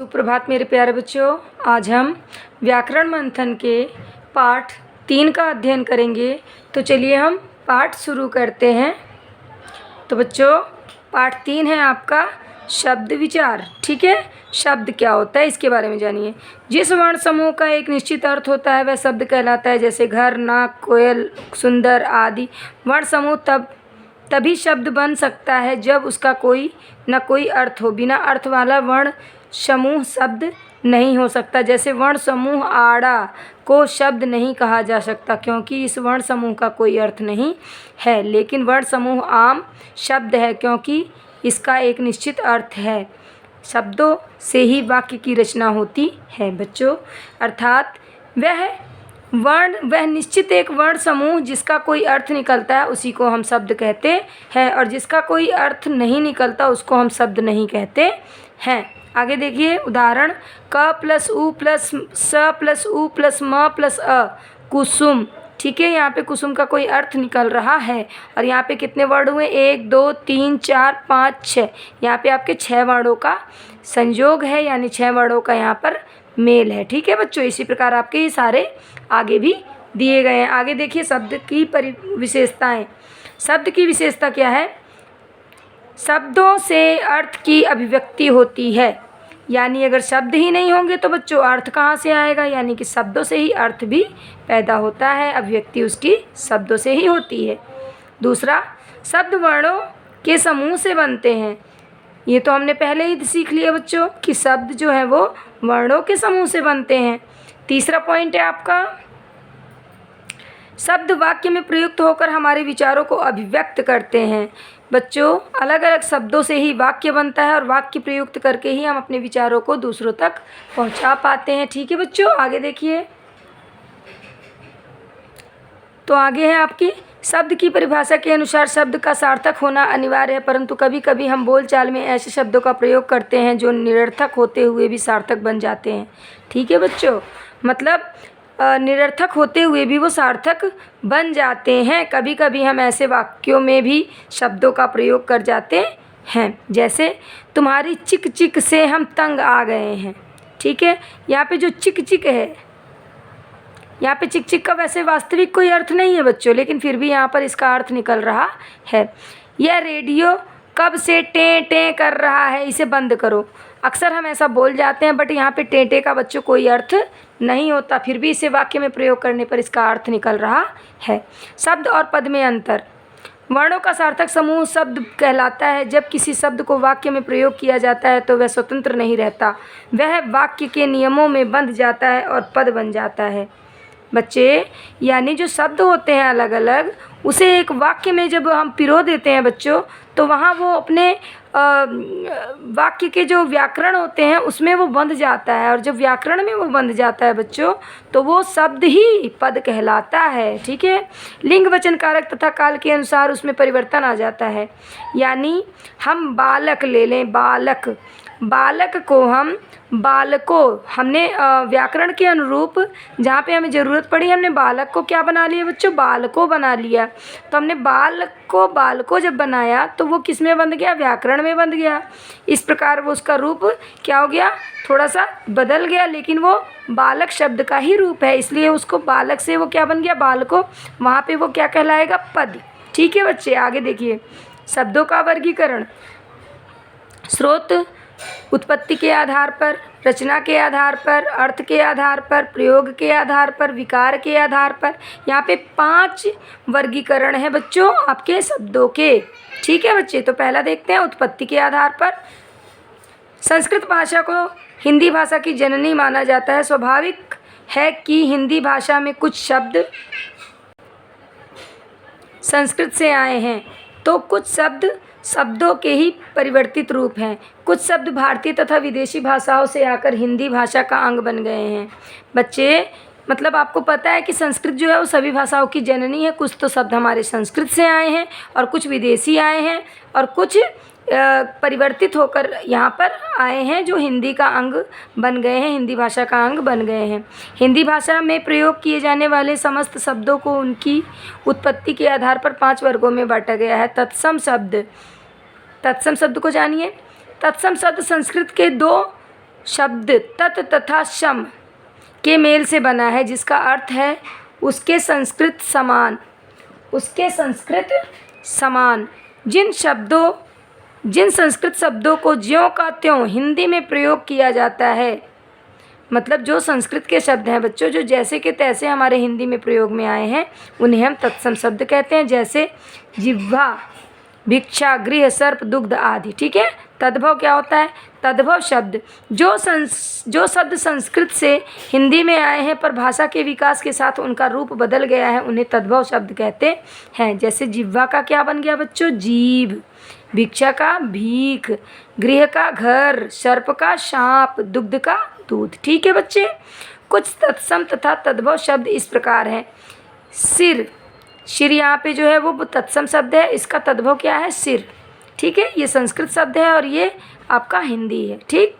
सुप्रभात मेरे प्यारे बच्चों। आज हम व्याकरण मंथन के पाठ 3 का अध्ययन करेंगे। तो चलिए हम पाठ शुरू करते हैं। तो बच्चों पाठ 3 है आपका शब्द विचार। ठीक है, शब्द क्या होता है इसके बारे में जानिए। जिस वर्ण समूह का एक निश्चित अर्थ होता है वह शब्द कहलाता है। जैसे घर, नाक, कोयल, सुंदर आदि। वर्ण समूह तभी शब्द बन सकता है जब उसका कोई न कोई अर्थ हो। बिना अर्थ वाला वर्ण समूह शब्द नहीं हो सकता। जैसे वर्ण समूह आड़ा को शब्द नहीं कहा जा सकता क्योंकि इस वर्ण समूह का कोई अर्थ नहीं है, लेकिन वर्ण समूह आम शब्द है क्योंकि इसका एक निश्चित अर्थ है। शब्दों से ही वाक्य की रचना होती है बच्चों। अर्थात वह निश्चित एक वर्ण समूह जिसका कोई अर्थ निकलता है उसी को हम शब्द कहते हैं, और जिसका कोई अर्थ नहीं निकलता उसको हम शब्द नहीं कहते हैं। आगे देखिए उदाहरण। क प्लस उ प्लस स प्लस उ प्लस म प्लस अ कुसुम। ठीक है, यहाँ पे कुसुम का कोई अर्थ निकल रहा है। और यहाँ पे कितने वर्ड हुए? 1 2 3 4 5 6। यहाँ पे आपके 6 वर्डों का संयोग है, यानी 6 वर्डों का यहाँ पर मेल है। ठीक है बच्चों, इसी प्रकार आपके ये सारे आगे भी दिए गए हैं। आगे देखिए शब्द की विशेषताएं। शब्द की विशेषता क्या है? शब्दों से अर्थ की अभिव्यक्ति होती है। यानी अगर शब्द ही नहीं होंगे तो बच्चों अर्थ कहाँ से आएगा? यानी कि शब्दों से ही अर्थ भी पैदा होता है, अभिव्यक्ति उसकी शब्दों से ही होती है। दूसरा, शब्द वर्णों के समूह से बनते हैं। ये तो हमने पहले ही सीख लिया बच्चों कि शब्द जो है वो वर्णों के समूह से बनते हैं। तीसरा पॉइंट है आपका, शब्द वाक्य में प्रयुक्त होकर हमारे विचारों को अभिव्यक्त करते हैं। बच्चों अलग अलग शब्दों से ही वाक्य बनता है और वाक्य प्रयुक्त करके ही हम अपने विचारों को दूसरों तक पहुंचा पाते हैं। ठीक है बच्चों, आगे देखिए। तो आगे है आपकी शब्द की परिभाषा के अनुसार शब्द का सार्थक होना अनिवार्य है, परंतु कभी कभी हम बोलचाल में ऐसे शब्दों का प्रयोग करते हैं जो निरर्थक होते हुए भी सार्थक बन जाते हैं। ठीक है बच्चों, मतलब निरर्थक होते हुए भी वो सार्थक बन जाते हैं। कभी कभी हम ऐसे वाक्यों में भी शब्दों का प्रयोग कर जाते हैं। जैसे तुम्हारी चिक चिक से हम तंग आ गए हैं। ठीक है, यहाँ पे जो चिक चिक है, यहाँ पे चिक चिक का वैसे वास्तविक कोई अर्थ नहीं है बच्चों, लेकिन फिर भी यहाँ पर इसका अर्थ निकल रहा है। यह रेडियो कब से टें टें कर रहा है, इसे बंद करो। अक्सर हम ऐसा बोल जाते हैं, बट यहाँ पे टें टें का बच्चों कोई अर्थ नहीं होता, फिर भी इसे वाक्य में प्रयोग करने पर इसका अर्थ निकल रहा है। शब्द और पद में अंतर। वर्णों का सार्थक समूह शब्द कहलाता है। जब किसी शब्द को वाक्य में प्रयोग किया जाता है तो वह स्वतंत्र नहीं रहता, वह वाक्य के नियमों में बंध जाता है और पद बन जाता है। बच्चे यानी जो शब्द होते हैं अलग अलग, उसे एक वाक्य में जब हम पिरो देते हैं बच्चों, तो वहाँ वो अपने वाक्य के जो व्याकरण होते हैं उसमें वो बंध जाता है, और जब व्याकरण में वो बंध जाता है बच्चों तो वो शब्द ही पद कहलाता है। ठीक है, लिंग वचन कारक तथा काल के अनुसार उसमें परिवर्तन आ जाता है। यानी हम बालक ले लें, बालक को हम बालको, हमने व्याकरण के अनुरूप जहाँ पे हमें ज़रूरत पड़ी हमने बालक को क्या बना लिया बच्चों? बालको बना लिया। तो हमने बालको जब बनाया तो वो किस में बंध गया? व्याकरण में बंध गया। इस प्रकार वो उसका रूप क्या हो गया? थोड़ा सा बदल गया, लेकिन वो बालक शब्द का ही रूप है, इसलिए उसको बालक से वो क्या बन गया? बालको। वहाँ पर वो क्या कहलाएगा? पद। ठीक है बच्चे, आगे देखिए। शब्दों का वर्गीकरण। स्रोत, उत्पत्ति के आधार पर, रचना के आधार पर, अर्थ के आधार पर, प्रयोग के आधार पर, विकार के आधार पर। यहाँ पे 5 वर्गीकरण है बच्चों आपके शब्दों के। ठीक है बच्चे, तो पहला देखते हैं उत्पत्ति के आधार पर। संस्कृत भाषा को हिंदी भाषा की जननी माना जाता है। स्वाभाविक है कि हिंदी भाषा में कुछ शब्द संस्कृत से आए हैं, तो कुछ शब्दों के ही परिवर्तित रूप हैं। कुछ शब्द भारतीय तथा विदेशी भाषाओं से आकर हिंदी भाषा का अंग बन गए हैं। बच्चे मतलब आपको पता है कि संस्कृत जो है वो सभी भाषाओं की जननी है। कुछ तो शब्द हमारे संस्कृत से आए हैं और कुछ विदेशी आए हैं और कुछ परिवर्तित होकर यहाँ पर आए हैं जो हिंदी का अंग बन गए हैं, हिंदी भाषा का अंग बन गए हैं। हिंदी भाषा में प्रयोग किए जाने वाले समस्त शब्दों को उनकी उत्पत्ति के आधार पर 5 वर्गों में बांटा गया है। तत्सम शब्द को जानिए। तत्सम शब्द संस्कृत के 2 शब्द तत् तथा शम के मेल से बना है, जिसका अर्थ है उसके संस्कृत समान, उसके संस्कृत समान। जिन संस्कृत शब्दों को ज्यों का त्यों हिंदी में प्रयोग किया जाता है, मतलब जो संस्कृत के शब्द हैं बच्चों, जो जैसे के तैसे हमारे हिंदी में प्रयोग में आए हैं, उन्हें हम तत्सम शब्द कहते हैं। जैसे जिह्वा, भिक्षा, गृह, सर्प, दुग्ध आदि। ठीक है। तद्भव क्या होता है? तद्भव शब्द जो शब्द संस्कृत से हिंदी में आए हैं पर भाषा के विकास के साथ उनका रूप बदल गया है, उन्हें तद्भव शब्द कहते हैं। जैसे जिह्वा का क्या बन गया बच्चों? जीभ। भिक्षा का भीख, गृह का घर, सर्प का सांप, दुग्ध का दूध। ठीक है बच्चे। कुछ तत्सम तथा तद्भव शब्द इस प्रकार हैं। सिर, शिर यहाँ पे जो है वो तत्सम शब्द है, इसका तद्भव क्या है? सिर। ठीक है। ये संस्कृत शब्द है और ये आपका हिंदी है। ठीक।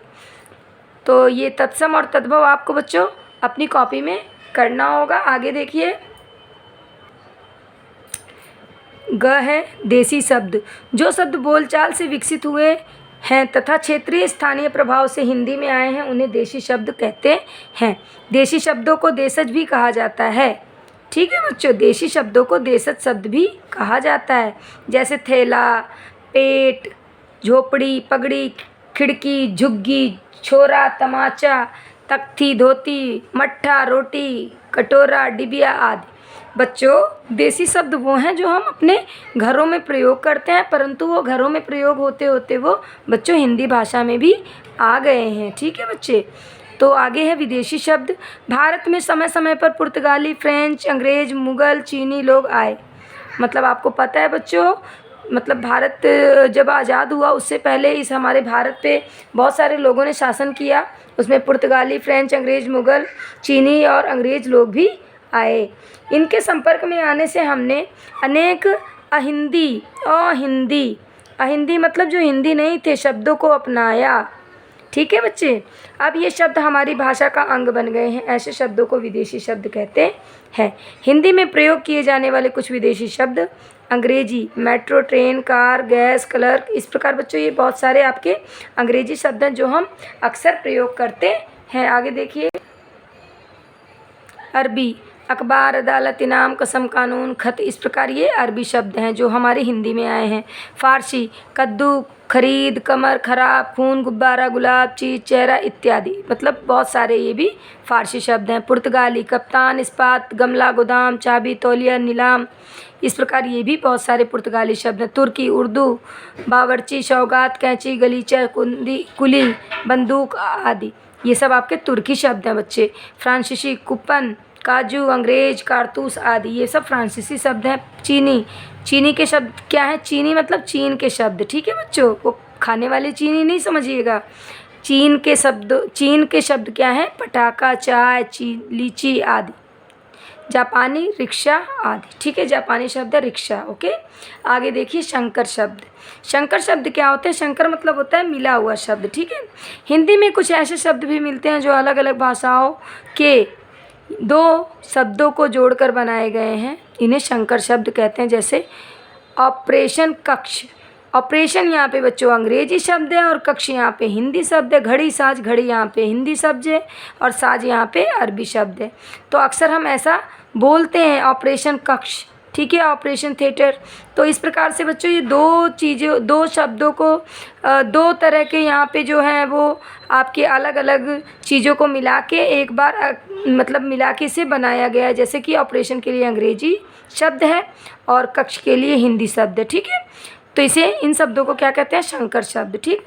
तो ये तत्सम और तद्भव आपको बच्चों अपनी कॉपी में करना होगा। आगे देखिए, ग है देसी शब्द। जो शब्द बोलचाल से विकसित हुए हैं तथा क्षेत्रीय स्थानीय प्रभाव से हिंदी में आए हैं, उन्हें देशी शब्द कहते हैं। देशी शब्दों को देशज भी कहा जाता है। ठीक है बच्चों। देशी शब्दों को देशज शब्द भी कहा जाता है। जैसे थैला, पेट, झोपड़ी, पगड़ी, खिड़की, झुग्गी, छोरा, तमाचा, तख्ती, धोती, मट्ठा, रोटी, कटोरा, डिबिया आदि। बच्चों देसी शब्द वो हैं जो हम अपने घरों में प्रयोग करते हैं, परंतु वो घरों में प्रयोग होते होते वो बच्चों हिंदी भाषा में भी आ गए हैं। ठीक है बच्चे। तो आगे है विदेशी शब्द। भारत में समय समय पर पुर्तगाली, फ्रेंच, अंग्रेज, मुग़ल, चीनी लोग आए। मतलब आपको पता है बच्चों, मतलब भारत जब आज़ाद हुआ उससे पहले इस हमारे भारत पे बहुत सारे लोगों ने शासन किया। उसमें पुर्तगाली, फ्रेंच, अंग्रेज, मुग़ल, चीनी और अंग्रेज लोग भी आए। इनके संपर्क में आने से हमने अनेक अहिंदी मतलब जो हिंदी नहीं थे शब्दों को अपनाया। ठीक है बच्चे। अब ये शब्द हमारी भाषा का अंग बन गए हैं। ऐसे शब्दों को विदेशी शब्द कहते हैं। हिंदी में प्रयोग किए जाने वाले कुछ विदेशी शब्द अंग्रेजी, metro, train, car, gas, clerk. इस प्रकार बच्चों ये बहुत सारे आपके अंग्रेजी शब्द हैं जो हम अक्सर प्रयोग करते हैं। आगे देखिए, अरबी, अखबार, अदालत, इनाम, कसम, कानून, खत। इस प्रकार ये अरबी शब्द हैं जो हमारे हिंदी में आए हैं। फारसी, कद्दू, खरीद, कमर, खराब, खून, गुब्बारा, गुलाब, चीज़, चेहरा इत्यादि। मतलब बहुत सारे ये भी फारसी शब्द हैं। पुर्तगाली, कप्तान, इस्पात, गमला, गोदाम, चाबी, तौलिया, नीलाम। इस प्रकार ये भी बहुत सारे पुर्तगाली शब्द हैं। तुर्की, उर्दू, बावर्ची, सौगात, कैंची, गलीचा, कुली, बंदूक आदि। ये सब आपके तुर्की शब्द हैं बच्चे। फ्रांसीसी, कूपन, काजू, अंग्रेज, कारतूस आदि। ये सब फ्रांसीसी शब्द हैं। चीनी के शब्द क्या है? चीनी मतलब चीन के शब्द। ठीक है बच्चों। वो खाने वाली चीनी नहीं समझिएगा। चीन के शब्द क्या हैं? पटाखा, चाय, लीची आदि। जापानी, रिक्शा आदि। ठीक है। जापानी शब्द है रिक्शा। ओके। आगे देखिए, शंकर शब्द। शंकर शब्द क्या होते हैं? शंकर मतलब होता है मिला हुआ शब्द। ठीक है। हिंदी में कुछ ऐसे शब्द भी मिलते हैं जो अलग अलग भाषाओं के दो शब्दों को जोड़कर बनाए गए हैं। इन्हें शंकर शब्द कहते हैं। जैसे ऑपरेशन, कक्ष। ऑपरेशन यहाँ पे बच्चों अंग्रेजी शब्द है और कक्ष यहाँ पे हिंदी शब्द है। घड़ी, साज, घड़ी यहाँ पे हिंदी शब्द है और साज यहाँ पे अरबी शब्द है। तो अक्सर हम ऐसा बोलते हैं, ऑपरेशन कक्ष। ठीक है। Operation theatre. तो इस प्रकार से बच्चों ये दो शब्दों को दो तरह के यहाँ पे जो है वो आपके अलग अलग चीज़ों को मिला के एक बार मतलब मिला के से बनाया गया है। जैसे कि ऑपरेशन के लिए अंग्रेजी शब्द है और कक्ष के लिए हिंदी शब्द है। ठीक है। तो इन शब्दों को क्या कहते हैं? शंकर शब्द। ठीक।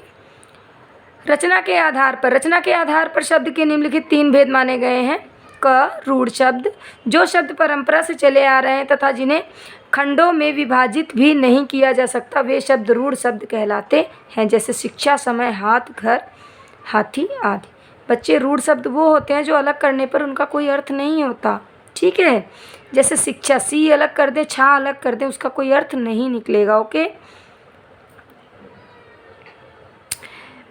रचना के आधार पर शब्द के निम्नलिखित 3 भेद माने गए हैं। क, रूढ़ शब्द, जो शब्द परंपरा से चले आ रहे हैं तथा जिन्हें खंडों में विभाजित भी नहीं किया जा सकता, वे शब्द रूढ़ शब्द कहलाते हैं। जैसे शिक्षा, समय, हाथ, घर, हाथी आदि। बच्चे रूढ़ शब्द वो होते हैं जो अलग करने पर उनका कोई अर्थ नहीं होता। ठीक है। जैसे शिक्षा, सी अलग कर दे, छा अलग कर दे, उसका कोई अर्थ नहीं निकलेगा। ओके।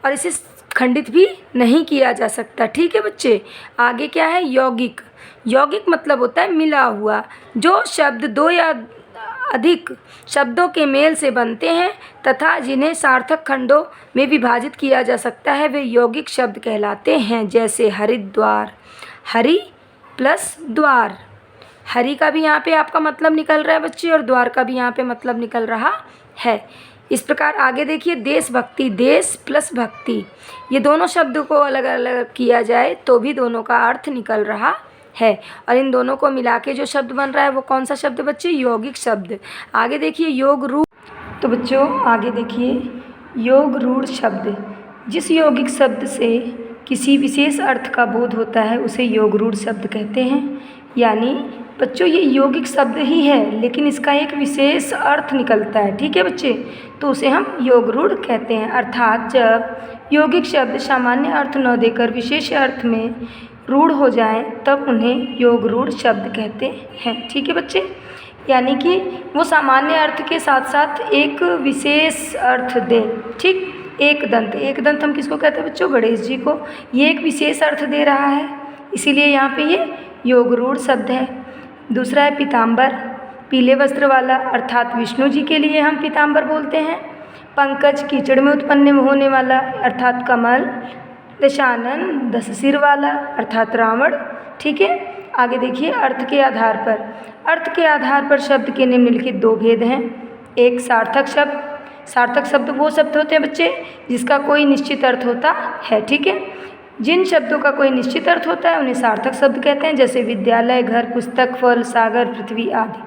और इसे खंडित भी नहीं किया जा सकता। ठीक है बच्चे। आगे क्या है? यौगिक मतलब होता है मिला हुआ। जो शब्द 2 या अधिक शब्दों के मेल से बनते हैं तथा जिन्हें सार्थक खंडों में विभाजित किया जा सकता है वे यौगिक शब्द कहलाते हैं। जैसे हरिद्वार, हरि प्लस द्वार, हरि का भी यहाँ पे आपका मतलब निकल रहा है बच्चे और द्वार का भी यहाँ पे मतलब निकल रहा है। इस प्रकार आगे देखिए देशभक्ति, देश प्लस भक्ति, ये दोनों शब्दों को अलग अलग किया जाए तो भी दोनों का अर्थ निकल रहा है और इन दोनों को मिला के जो शब्द बन रहा है वो कौन सा शब्द बच्चे? यौगिक शब्द। आगे देखिए योग रूढ़, तो बच्चों आगे देखिए योग रूढ़ शब्द, जिस यौगिक शब्द से किसी विशेष अर्थ का बोध होता है उसे योग रूढ़ शब्द कहते हैं। यानी बच्चों ये यौगिक शब्द ही है लेकिन इसका एक विशेष अर्थ निकलता है, ठीक है बच्चे, तो उसे हम योग रूढ़ कहते हैं। अर्थात जब यौगिक शब्द सामान्य अर्थ न देकर विशेष अर्थ में रूढ़ हो जाएं तब उन्हें योग रूढ़ शब्द कहते हैं, ठीक है बच्चे। यानी कि वो सामान्य अर्थ के साथ साथ एक विशेष अर्थ दें, ठीक। एक दंत, एक दंत हम किसको कहते हैं बच्चों? गणेश जी को। ये एक विशेष अर्थ दे रहा है इसीलिए यहाँ पे ये योग रूढ़ शब्द है। दूसरा है पीताम्बर, पीले वस्त्र वाला, अर्थात विष्णु जी के लिए हम पीताम्बर बोलते हैं। पंकज, कीचड़ में उत्पन्न होने वाला, अर्थात कमल। दशानन, 10 सिर वाला, अर्थात रावण, ठीक है। आगे देखिए अर्थ के आधार पर, अर्थ के आधार पर शब्द के निम्नलिखित 2 भेद हैं। एक सार्थक शब्द, सार्थक शब्द वो शब्द होते हैं बच्चे जिसका कोई निश्चित अर्थ होता है, ठीक है। जिन शब्दों का कोई निश्चित अर्थ होता है उन्हें सार्थक शब्द कहते हैं, जैसे विद्यालय, घर, पुस्तक, फल, सागर, पृथ्वी आदि।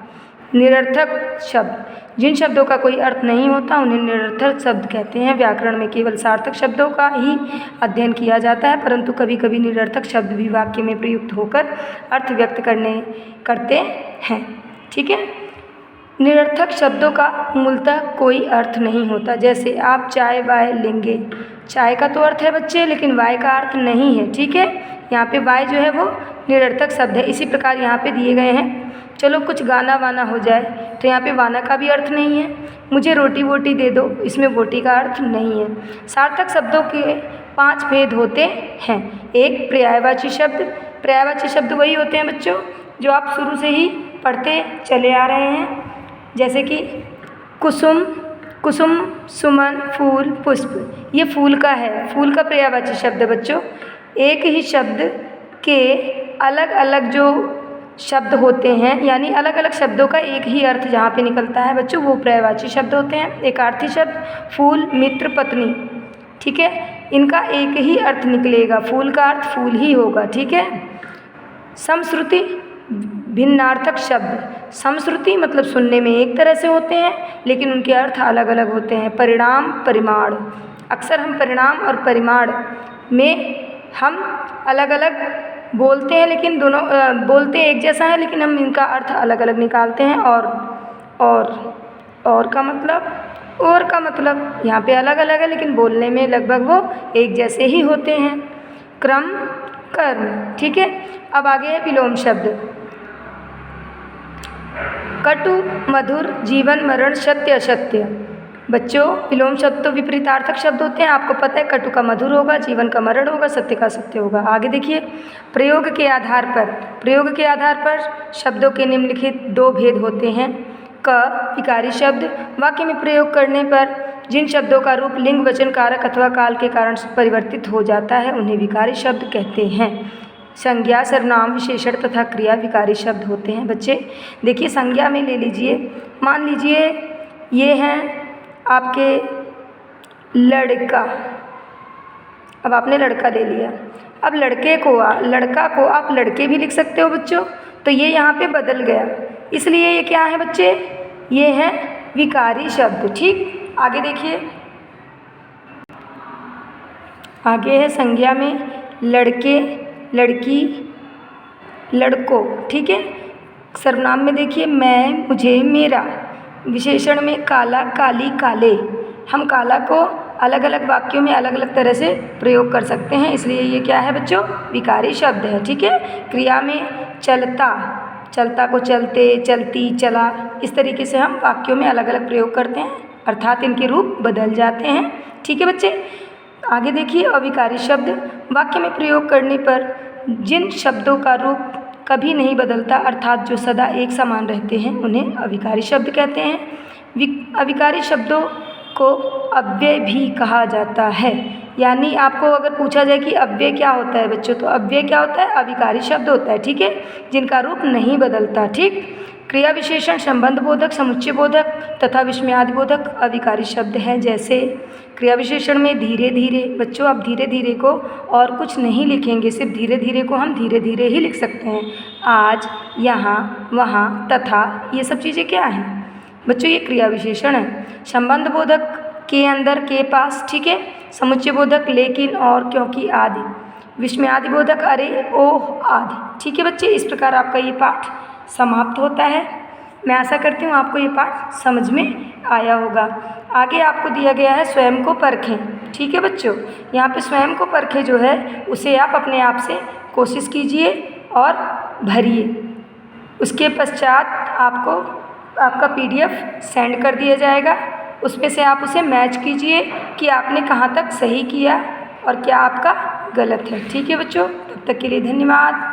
निरर्थक शब्द, जिन शब्दों का कोई अर्थ नहीं होता उन्हें निरर्थक शब्द कहते हैं। व्याकरण में केवल सार्थक शब्दों का ही अध्ययन किया जाता है परंतु कभी कभी निरर्थक शब्द भी वाक्य में प्रयुक्त होकर अर्थ व्यक्त करते हैं, ठीक है। निरर्थक शब्दों का मूलतः कोई अर्थ नहीं होता। जैसे आप चाय वाय लेंगे, चाय का तो अर्थ है बच्चे लेकिन वाय का अर्थ नहीं है, ठीक है। यहाँ पे वाय जो है वो निरर्थक शब्द है। इसी प्रकार यहाँ पे दिए गए हैं, चलो कुछ गाना वाना हो जाए तो यहाँ पे वाना का भी अर्थ नहीं है। मुझे रोटी वोटी दे दो, इसमें वोटी का अर्थ नहीं है। सार्थक शब्दों के 5 भेद होते हैं। एक पर्यायवाची शब्द, पर्यायवाची शब्द वही होते हैं बच्चों जो आप शुरू से ही पढ़ते चले आ रहे हैं, जैसे कि कुसुम, कुसुम, सुमन, फूल, पुष्प, ये फूल का है, फूल का पर्यायवाची शब्द है बच्चों। एक ही शब्द के अलग अलग जो शब्द होते हैं यानी अलग अलग शब्दों का एक ही अर्थ जहाँ पे निकलता है बच्चों वो पर्यायवाची शब्द होते हैं। एकार्थी शब्द फूल, मित्र, पत्नी, ठीक है, इनका एक ही अर्थ निकलेगा, फूल का अर्थ फूल ही होगा, ठीक है। समश्रुति भिन्नार्थक शब्द, समश्रुति मतलब सुनने में एक तरह से होते हैं लेकिन उनके अर्थ अलग अलग होते हैं। परिणाम, परिमाण, अक्सर हम परिणाम और परिमाण में हम अलग अलग बोलते हैं लेकिन दोनों बोलते एक जैसा है लेकिन हम इनका अर्थ अलग अलग निकालते हैं। और का मतलब, और का मतलब यहाँ पे अलग अलग है लेकिन बोलने में लगभग वो एक जैसे ही होते हैं। क्रम, कर्म, ठीक है। अब आगे है विलोम शब्द, कटु, मधुर, जीवन, मरण, सत्य, असत्य। बच्चों विलोम शब्द तो विपरीतार्थक शब्द होते हैं, आपको पता है। कटु का मधुर होगा, जीवन का मरण होगा, सत्य का सत्य होगा। आगे देखिए प्रयोग के आधार पर, प्रयोग के आधार पर शब्दों के निम्नलिखित 2 भेद होते हैं। क, विकारी शब्द, वाक्य में प्रयोग करने पर जिन शब्दों का रूप लिंग, वचन, कारक अथवा काल के कारण परिवर्तित हो जाता है उन्हें विकारी शब्द कहते हैं। संज्ञा, सर्वनाम, विशेषण तथा क्रिया विकारी शब्द होते हैं। बच्चे देखिए संज्ञा में ले लीजिए, मान लीजिए ये हैं आपके लड़का, अब आपने लड़का ले लिया, अब लड़के को लड़का को आप लड़के भी लिख सकते हो बच्चों, तो ये यहाँ पे बदल गया, इसलिए ये क्या है बच्चे? ये हैं विकारी शब्द, ठीक। आगे देखिए, आगे है संज्ञा में लड़के, लड़की, लड़कों, ठीक है। सर्वनाम में देखिए मैं, मुझे, मेरा। विशेषण में काला, काली, काले। हम काला को अलग अलग वाक्यों में अलग अलग तरह से प्रयोग कर सकते हैं, इसलिए ये क्या है बच्चों? विकारी शब्द है, ठीक है। क्रिया में चलता, चलता को चलते, चलती, चला, इस तरीके से हम वाक्यों में अलग अलग प्रयोग करते हैं, अर्थात इनके रूप बदल जाते हैं, ठीक है बच्चे। आगे देखिए अविकारी शब्द, वाक्य में प्रयोग करने पर जिन शब्दों का रूप कभी नहीं बदलता अर्थात जो सदा एक समान रहते हैं उन्हें अविकारी शब्द कहते हैं। अविकारी शब्दों को अव्यय भी कहा जाता है। यानी आपको अगर पूछा जाए कि अव्यय क्या होता है बच्चों, तो अव्यय क्या होता है? अविकारी शब्द होता है, ठीक है, जिनका रूप नहीं बदलता। ठीक, क्रिया विशेषण संबंध बोधक, समुच्चय बोधक तथा विस्मयादि बोधक अविकारी शब्द हैं। जैसे क्रिया विशेषण में धीरे धीरे, बच्चों आप धीरे धीरे को और कुछ नहीं लिखेंगे, सिर्फ धीरे धीरे को हम धीरे धीरे ही लिख सकते हैं। आज, यहाँ, वहाँ, तथा, ये सब चीज़ें क्या हैं बच्चों? ये क्रिया विशेषण है। संबंध बोधक के अंदर, के पास, ठीक है। समुच्चय बोधक लेकिन, और, क्योंकि आदि। विस्मयादि बोधक अरे, ओह आदि। ठीक है बच्चे, इस प्रकार आपका ये पाठ समाप्त होता है। मैं आशा करती हूँ आपको ये पाठ समझ में आया होगा। आगे आपको दिया गया है स्वयं को परखें। ठीक है बच्चों, यहाँ पे स्वयं को परखें जो है उसे आप अपने आप से कोशिश कीजिए और भरिए। उसके पश्चात आपको आपका PDF सेंड कर दिया जाएगा, उसमें से आप उसे मैच कीजिए कि आपने कहाँ तक सही किया और क्या आपका गलत है। ठीक है बच्चों, तब तक के लिए धन्यवाद।